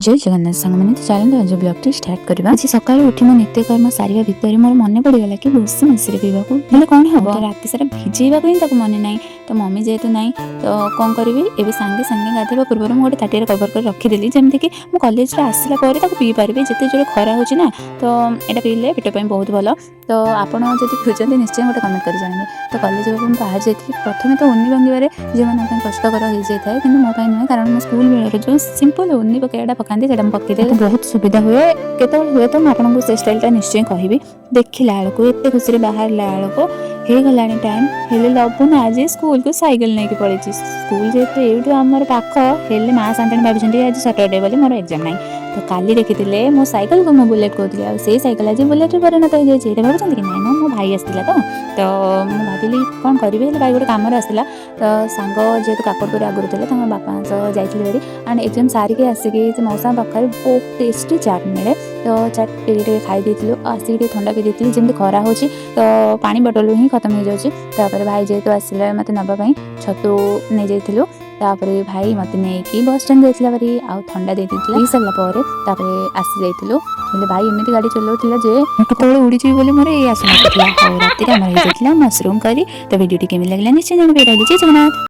जय जगन्नाथ सांग मैंने तो चलते आज ब्लॉग स्टार्ट करवा आज सका उठी मो नित्यकर्म सारा भितर मोर मन पड़गला कि भूसी मसीह पीवा हेल्ले कौन हम तो रात सारा भिजेवा ही मन ना तो मम्मी जेहेतु ना तो कौन करी एवं सांगे सांगे गाधेवा पूर्व मुझे ताटिया कवर कर रखीदेली जमीन कि मुझे कॉलेज आसला पी पारि जिते जोर खरा हो तो यहाँ पीले पेट पर बहुत भल तो आपड़ जब खोजते निश्चय गोटे कमेंट कर जाने तो कॉलेज बाहर जाती प्रथम तो ओनी भांगे झील मैं कष्टर हो जाए कि मो नुहे कारण मो स्कूल बेलर जो सिंपल ओनी पकड़ा पकाती से पकईदे बहुत सुविधा हुए केत हुए तो मुझे से स्टाइल निश्चय कहि देखला बेलू एत खुशी बाहर बेलू हो गला टाइम हेले लबुन आज स्कूल को साइकेल नहीं पड़े स्कूल जेहतु ये आमर पाख हेले माँ सांताणी भाई आज सैटरडे बोली मोर एग्जाम ना तो काली देखी मो साइकेल को मो बुलेट कहती से साइकेल आज बुलेट परिणत हो जाए भाई कि ना मो भाई आसला तो मुझे भाविली कौन करी भाई गोटे कम आसला तो सांग जेहतु काकड़पुर आगुरी थे बापा सह जाइए एंड एग्जाम सारिके आसिक मौसा पाखे बहुत टेस्टी चाट मिले तो चाट टे खाई आसिक ठंडा पी दी जमी खरा हो तो पानी बोतल ही खत्म हो जाए भाई जेहतु आसिले मत नापी छतु नहीं जाइलु भाई मत नहीं बस स्टैंड जाइला भारी आउ ठंडा दे पी सारापर आसी जाइलु भाई एमती गाड़ी चलाऊला जे केत उड़ी बोली मोर ये आसना राति मशरूम करी तो वीडियो केमी लगे निश्चय जानवे। जय जगन्नाथ।